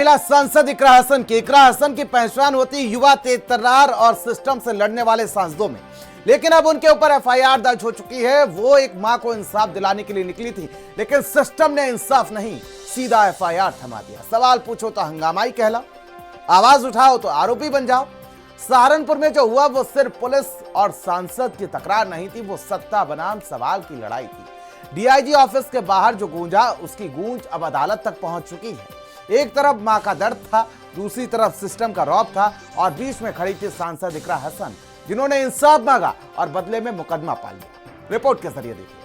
महिला सांसद इकरा हसन की पहचान होती युवा तेज तर्रार और सिस्टम से लड़ने वाले सांसदों में, लेकिन अब उनके ऊपर एफआईआर दर्ज हो चुकी है। वो एक मां को इंसाफ दिलाने के लिए निकली थी, लेकिन सिस्टम ने इंसाफ नहीं, सीधा एफआईआर थमा दिया। सवाल पूछो तो हंगामा ही कहला, आवाज उठाओ तो आरोपी बन जाओ। सहारनपुर में जो हुआ वो सिर्फ पुलिस और सांसद की तकरार नहीं थी, वो सत्ता बनाम सवाल की लड़ाई थी। डीआईजी ऑफिस के बाहर जो गूंजा, उसकी गूंज अब अदालत तक पहुंच चुकी है। एक तरफ मां का दर्द था, दूसरी तरफ सिस्टम का रौब था, और बीच में खड़ी थी सांसद इकरा हसन, जिन्होंने इंसाफ मांगा और बदले में मुकदमा पा लिया। रिपोर्ट के जरिए देखिए।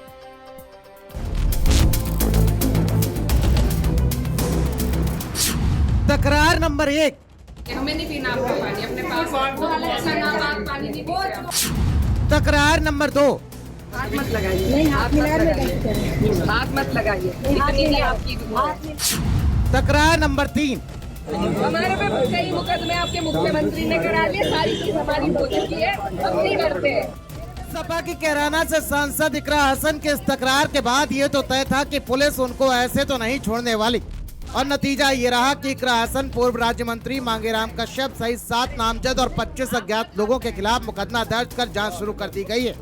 तकरार नंबर 1, हमें नहीं पीना आपका पानी, अपने पास पानी नहीं पीते। तकरार नंबर 2, हाथ मत लगाइए, नहीं हाथ लगाइए, हाथ मत लगाइए, इतनी नहीं आपकी दुआ। तकरार नंबर 3, हमारे पे कई मुकदमे आपके मुख्यमंत्री ने करा लिए, सारी चीज हमारी हो चुकी है, हम नहीं करते। सपा की कैराना से सांसद इकरा हसन के इस तकरार के बाद ये तो तय था कि पुलिस उनको ऐसे तो नहीं छोड़ने वाली, और नतीजा ये रहा कि इकरा हसन, पूर्व राज्य मंत्री मांगेराम कश्यप सहित 7 नामजद और 25 अज्ञात लोगों के खिलाफ मुकदमा दर्ज कर जांच शुरू कर दी गई है।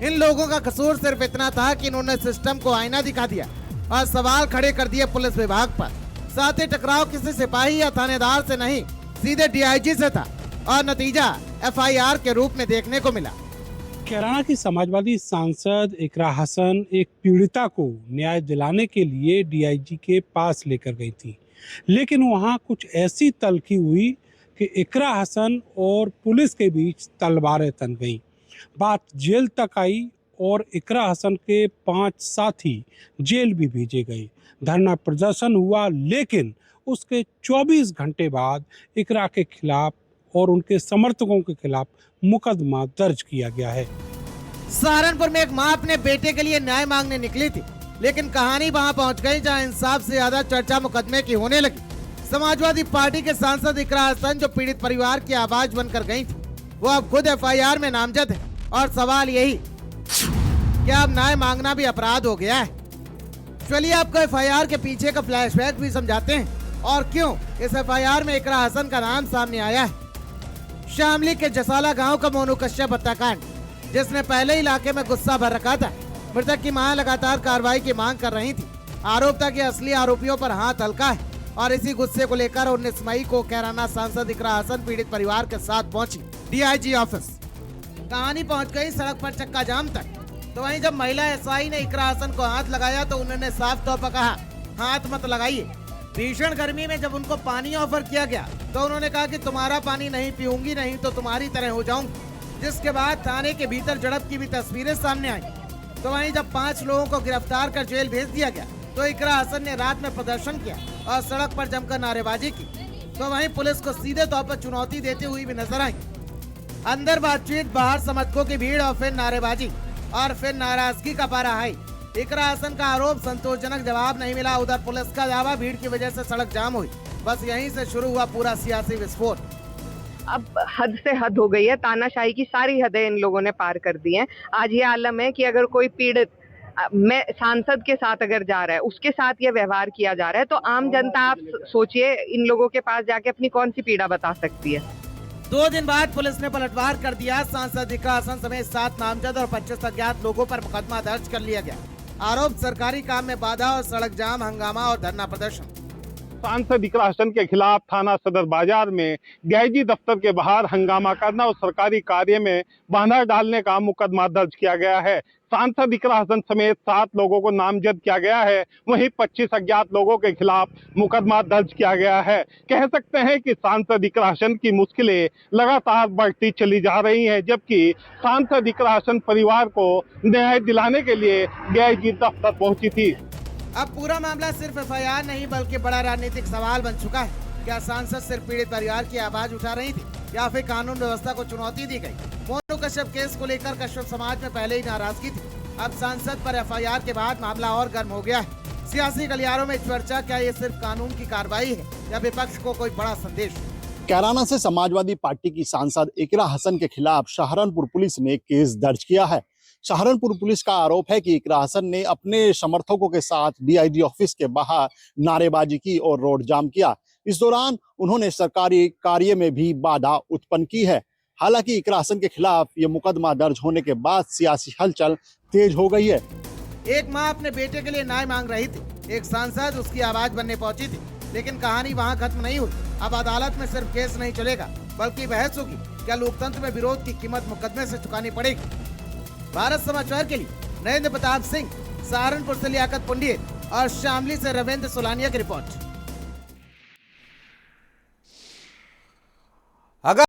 इन लोगों का कसूर सिर्फ इतना था कि इन्होंने सिस्टम को आईना दिखा दिया और सवाल खड़े कर दिए पुलिस विभाग पर। साथ ही टकराव किसी सिपाही या थानेदार से नहीं, सीधे डीआईजी से था, और नतीजा एफआईआर के रूप में देखने को मिला। कैराना की समाजवादी सांसद इकरा हसन एक पीड़िता को न्याय दिलाने के लिए डीआईजी के पास लेकर गई थी, लेकिन वहां कुछ ऐसी तल्खी हुई कि इकरा हसन और पुलिस के बीच तलवारें तन गईं। बात जेल तक आई और इकरा हसन के 5 साथी जेल भी भेजे गए। धरना प्रदर्शन हुआ, लेकिन उसके 24 घंटे बाद इकरा के खिलाफ और उनके समर्थकों के खिलाफ मुकदमा दर्ज किया गया है। सहारनपुर में एक मां अपने बेटे के लिए न्याय मांगने निकली थी, लेकिन कहानी वहां पहुंच गई जहां इंसाफ से ज्यादा चर्चा मुकदमे की होने लगी। समाजवादी पार्टी के सांसद इकरा हसन, जो पीड़ित परिवार की आवाज बनकर गई थी, वो अब खुद एफआईआर में नामजद है, और सवाल यही, क्या अब न्याय मांगना भी अपराध हो गया है? चलिए आपको एफआईआर के पीछे का फ्लैशबैक भी समझाते हैं और क्यों इस एफआईआर में इकरा हसन का नाम सामने आया है। शामली के जसाला गांव का मोनू कश्यप हत्याकांड, जिसने पहले ही इलाके में गुस्सा भर रखा था। मृतक की मां लगातार कार्रवाई की मांग कर रही थी। आरोप था कि असली आरोपियों पर हाथ हल्का है, और इसी गुस्से को लेकर 19 मई को कैराना सांसद इकरा हसन पीड़ित परिवार के साथ पहुंची डीआईजी ऑफिस। कहानी पहुंच गई सड़क पर चक्का जाम तक। तो वहीं जब महिला एसआई ने इकरा हसन को हाथ लगाया तो उन्होंने साफ तौर पर कहा, हाथ मत लगाइए। भीषण गर्मी में जब उनको पानी ऑफर किया गया तो उन्होंने कहा कि तुम्हारा पानी नहीं पीऊंगी, नहीं तो तुम्हारी तरह हो जाऊंगी। जिसके बाद थाने के भीतर झड़प की भी तस्वीरें सामने आई। तो वहीं जब 5 लोगों को गिरफ्तार कर जेल भेज दिया गया तो इकरा हसन ने रात में प्रदर्शन किया और सड़क पर जमकर नारेबाजी की। तो वहीं पुलिस को सीधे तौर पर चुनौती देती हुई भी नजर आई। अंदर बातचीत, बाहर समर्थकों की भीड़ और फिर नारेबाजी और फिर नाराजगी का पारा हाई। इकरा हसन का आरोप, संतोषजनक जवाब नहीं मिला। उधर पुलिस का दावा, भीड़ की वजह से सड़क जाम हुई। बस यहीं से शुरू हुआ पूरा सियासी विस्फोट। अब हद से हद हो गई है, तानाशाही की सारी हदें इन लोगों ने पार कर दी हैं। आज ये आलम है कि अगर कोई पीड़ित मैं सांसद के साथ अगर जा रहा है, उसके साथ ये व्यवहार किया जा रहा है, तो आम जनता, आप सोचिए, इन लोगों के पास जाके अपनी कौन सी पीड़ा बता सकती है। 2 दिन बाद पुलिस ने पलटवार कर दिया। सांसद इकरा हसन समेत 7 नामजद और 25 अज्ञात लोगों पर मुकदमा दर्ज कर लिया गया। आरोप, सरकारी काम में बाधा और सड़क जाम, हंगामा और धरना प्रदर्शन। सांसद इकरा हसन के खिलाफ थाना सदर बाजार में डीआईजी दफ्तर के बाहर हंगामा करना और सरकारी कार्य में बाधा डालने का मुकदमा दर्ज किया गया है। सांसद इकरा हसन समेत 7 लोगों को नामजद किया गया है, वहीं 25 अज्ञात लोगों के खिलाफ मुकदमा दर्ज किया गया है। कह सकते हैं कि सांसद इकरा हसन की मुश्किलें लगातार बढ़ती चली जा रही हैं, जबकि सांसद इकरा हसन परिवार को न्याय दिलाने के लिए डीआईजी दफ्तर पहुंची थी। अब पूरा मामला सिर्फ एफआईआर नहीं बल्कि बड़ा राजनीतिक सवाल बन चुका है। क्या सांसद सिर्फ पीड़ित परिवार की आवाज उठा रही थी, या फिर कानून व्यवस्था को चुनौती दी गई? मोनू कश्यप केस को लेकर कश्यप समाज में पहले ही नाराजगी थी। अब सांसद पर एफआईआर के बाद मामला और गर्म हो गया है। सियासी गलियारों में चर्चा, क्या ये सिर्फ कानून की कार्रवाई है या विपक्ष को कोई बड़ा संदेश? कैराना से समाजवादी पार्टी की सांसद इकरा हसन के खिलाफ सहारनपुर पुलिस ने केस दर्ज किया है। सहारनपुर पुलिस का आरोप है कि इकरा हसन ने अपने समर्थकों के साथ डीआईजी ऑफिस के बाहर नारेबाजी की और रोड जाम किया। इस दौरान उन्होंने सरकारी कार्य में भी बाधा उत्पन्न की है। हालांकि इकरा हसन के खिलाफ ये मुकदमा दर्ज होने के बाद सियासी हलचल तेज हो गई है। एक माँ अपने बेटे के लिए न्याय मांग रही थी, एक सांसद उसकी आवाज बनने पहुंची थी, लेकिन कहानी वहां खत्म नहीं हुई। अब अदालत में सिर्फ केस नहीं चलेगा, बल्कि बहस होगी। क्या लोकतंत्र में विरोध की कीमत मुकदमे से चुकानी पड़ेगी? भारत समाचार के लिए नरेंद्र प्रताप सिंह, सहारनपुर से लियाकत पंडित और शामली से रविंद्र सोलानिया की रिपोर्ट। अगर